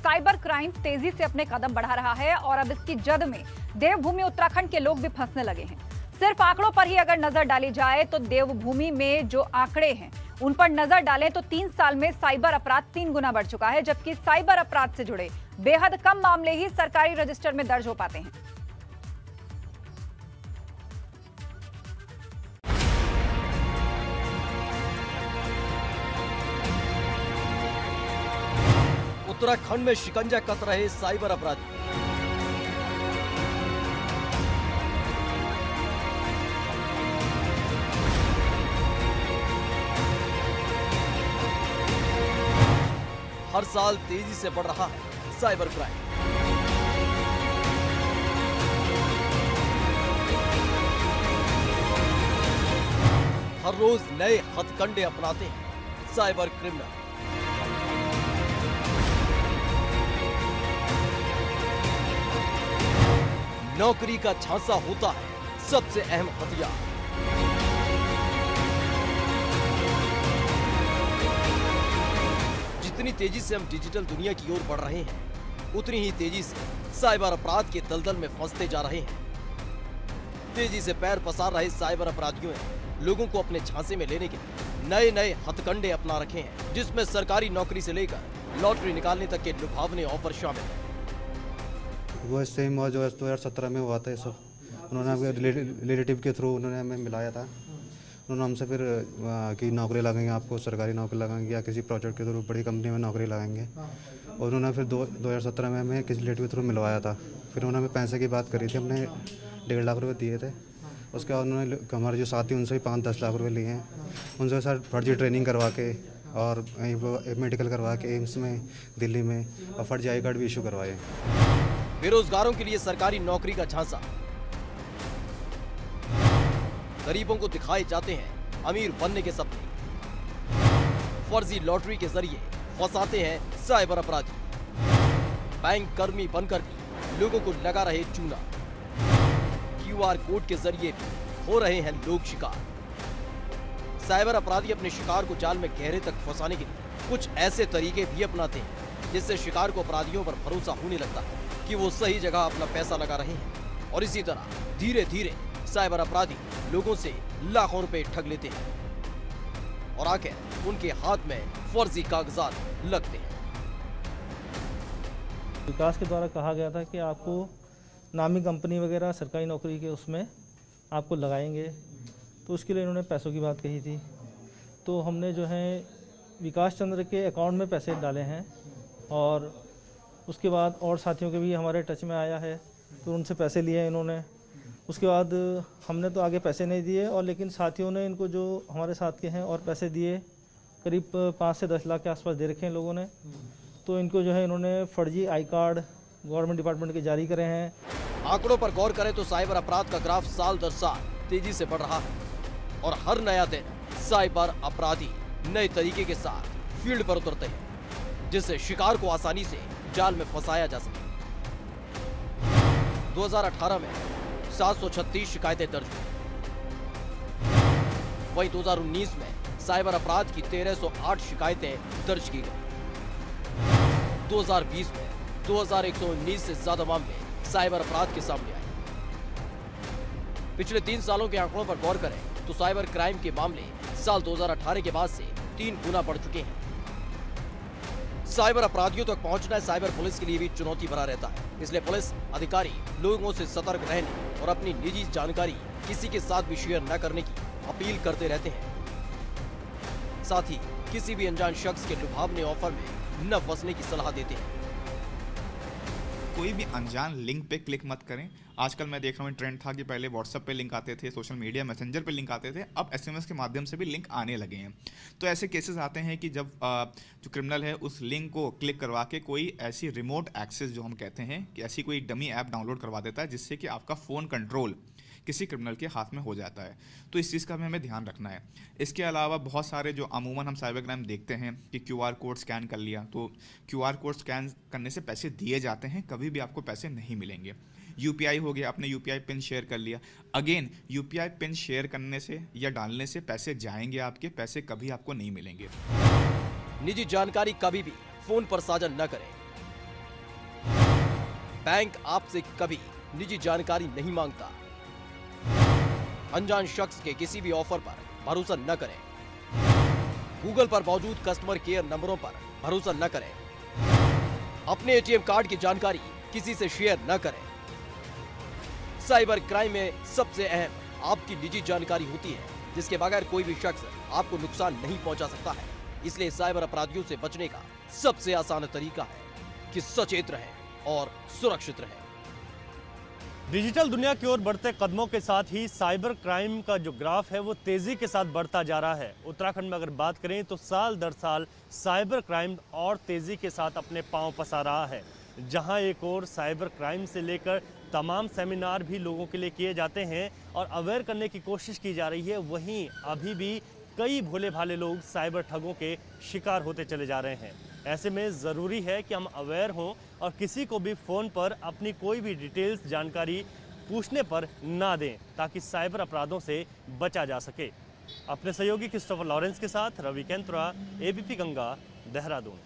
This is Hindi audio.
साइबर क्राइम तेजी से अपने कदम बढ़ा रहा है और अब इसकी जद में देवभूमि उत्तराखंड के लोग भी फंसने लगे हैं। सिर्फ आंकड़ों पर ही अगर नजर डाली जाए तो देवभूमि में जो आंकड़े हैं उन पर नजर डालें तो 3 साल में साइबर अपराध 3 गुना बढ़ चुका है, जबकि साइबर अपराध से जुड़े बेहद कम मामले ही सरकारी रजिस्टर में दर्ज हो पाते हैं। उत्तराखंड में शिकंजा कस रहे साइबर अपराधी। हर साल तेजी से बढ़ रहा है साइबर क्राइम। हर रोज नए हथकंडे अपनाते हैं साइबर क्रिमिनल। नौकरी का झांसा होता है सबसे अहम हथियार। जितनी तेजी से हम डिजिटल दुनिया की ओर बढ़ रहे हैं, उतनी ही तेजी से साइबर अपराध के दलदल में फंसते जा रहे हैं। तेजी से पैर पसार रहे साइबर अपराधियों ने लोगों को अपने झांसे में लेने के लिए नए नए हथकंडे अपना रखे हैं, जिसमें सरकारी नौकरी से लेकर लॉटरी निकालने तक के लुभावने ऑफर शामिल हैं। वो सेम जो 2017 में हुआ था ये सब, उन्होंने हमें रिलेटिव के थ्रू उन्होंने हमें मिलाया था। उन्होंने हमसे फिर कि नौकरी लगाएंगे, आपको सरकारी नौकरी लगाएंगे या किसी प्रोजेक्ट के थ्रू बड़ी कंपनी में नौकरी लगाएंगे। और उन्होंने फिर 2017 में हमें किसी रिलेटिव के थ्रू मिलवाया था। फिर उन्होंने हमें पैसे की बात करी थी, हमने 1.5 लाख रुपये दिए थे। उसके बाद उन्होंने हमारे जो साथी उनसे भी 5-10 लाख रुपये लिए हैं। उनसे सर फर्जी ट्रेनिंग करवा के और मेडिकल करवा के एम्स में दिल्ली में और फर्जी आई कार्ड भी इशू करवाए। बेरोजगारों के लिए सरकारी नौकरी का झांसा। गरीबों को दिखाए जाते हैं अमीर बनने के सपने। फर्जी लॉटरी के जरिए फंसाते हैं साइबर अपराधी। बैंक कर्मी बनकर भी लोगों को लगा रहे चूना। QR कोड के जरिए भी हो रहे हैं लोग शिकार। साइबर अपराधी अपने शिकार को जाल में गहरे तक फंसाने के लिए कुछ ऐसे तरीके भी अपनाते हैं जिससे शिकार को अपराधियों पर भरोसा होने लगता है कि वो सही जगह अपना पैसा लगा रहे हैं। और इसी तरह धीरे धीरे साइबर अपराधी लोगों से लाखों रुपए ठग लेते हैं और आखिर उनके हाथ में फर्जी कागजात लगते हैं। विकास के द्वारा कहा गया था कि आपको नामी कंपनी वगैरह सरकारी नौकरी के उसमें आपको लगाएंगे, तो उसके लिए इन्होंने पैसों की बात कही थी। तो हमने जो है विकास चंद्र के अकाउंट में पैसे डाले हैं और उसके बाद और साथियों के भी हमारे टच में आया है, तो उनसे पैसे लिए इन्होंने। उसके बाद हमने तो आगे पैसे नहीं दिए, और लेकिन साथियों ने इनको जो हमारे साथ के हैं और पैसे दिए, करीब 5 से 10 लाख के आसपास दे रखे हैं लोगों ने। तो इनको जो है इन्होंने फर्जी आई कार्ड गवर्नमेंट डिपार्टमेंट के जारी करे हैं। आंकड़ों पर गौर करें तो साइबर अपराध का ग्राफ साल दर साल तेजी से बढ़ रहा है और हर नया दिन साइबर अपराधी नए तरीके के साथ फील्ड पर उतरते हैं, जिससे शिकार को आसानी से जाल में फंसाया जा सके। 2018 में 736 शिकायतें दर्ज हुई। वहीं 2019 में साइबर अपराध की 1308 शिकायतें दर्ज की गई। 2020 में 2119 से ज्यादा मामले साइबर अपराध के सामने आए। पिछले 3 सालों के आंकड़ों पर गौर करें तो साइबर क्राइम के मामले साल 2018 के बाद से 3 गुना बढ़ चुके हैं। साइबर अपराधियों तक पहुंचना साइबर पुलिस के लिए भी चुनौती भरा रहता है, इसलिए पुलिस अधिकारी लोगों से सतर्क रहने और अपनी निजी जानकारी किसी के साथ भी शेयर न करने की अपील करते रहते हैं। साथ ही किसी भी अनजान शख्स के लुभावने ऑफर में न फंसने की सलाह देते हैं। कोई भी अनजान लिंक पे क्लिक मत करें। आजकल मैं देख रहा हूँ ट्रेंड था कि पहले व्हाट्सएप पे लिंक आते थे, सोशल मीडिया मैसेंजर पे लिंक आते थे, अब SMS के माध्यम से भी लिंक आने लगे हैं। तो ऐसे केसेस आते हैं कि जब जो क्रिमिनल है उस लिंक को क्लिक करवा के कोई ऐसी रिमोट एक्सेस जो हम कहते हैं कि ऐसी कोई डमी ऐप डाउनलोड करवा देता है जिससे कि आपका फ़ोन कंट्रोल किसी क्रिमिनल के हाथ में हो जाता है। तो इस चीज़ का भी हमें ध्यान रखना है। इसके अलावा बहुत सारे जो अमूमन हम साइबर क्राइम देखते हैं कि QR कोड स्कैन कर लिया, तो QR कोड स्कैन करने से पैसे दिए जाते हैं, कभी भी आपको पैसे नहीं मिलेंगे। UPI हो गया, आपने UPI पिन शेयर कर लिया, अगेन UPI पिन शेयर करने से या डालने से पैसे जाएंगे, आपके पैसे कभी आपको नहीं मिलेंगे। निजी जानकारी कभी भी फोन पर साझा न करें। बैंक आपसे कभी निजी जानकारी नहीं मांगता। अनजान शख्स के किसी भी ऑफर पर भरोसा न करें। गूगल पर मौजूद कस्टमर केयर नंबरों पर भरोसा न करें। अपने एटीएम कार्ड की जानकारी किसी से शेयर न करें। साइबर क्राइम में सबसे अहम आपकी निजी जानकारी होती है, जिसके बगैर कोई भी शख्स आपको नुकसान नहीं पहुंचा सकता है। इसलिए साइबर अपराधियों से बचने का सबसे आसान तरीका है कि सचेत रहें और सुरक्षित रहें। डिजिटल दुनिया की ओर बढ़ते कदमों के साथ ही साइबर क्राइम का जो ग्राफ है वो तेजी के साथ बढ़ता जा रहा है। उत्तराखंड में अगर बात करें तो साल दर साल साइबर क्राइम और तेजी के साथ अपने पांव पसार रहा है। जहां एक और साइबर क्राइम से लेकर तमाम सेमिनार भी लोगों के लिए किए जाते हैं और अवेयर करने की कोशिश की जा रही है, वहीं अभी भी कई भोले भाले लोग साइबर ठगों के शिकार होते चले जा रहे हैं। ऐसे में ज़रूरी है कि हम अवेयर हों और किसी को भी फ़ोन पर अपनी कोई भी डिटेल्स जानकारी पूछने पर ना दें, ताकि साइबर अपराधों से बचा जा सके। अपने सहयोगी क्रिस्टोफर लॉरेंस के साथ रवि केंत्रा, एबीपी गंगा, देहरादून।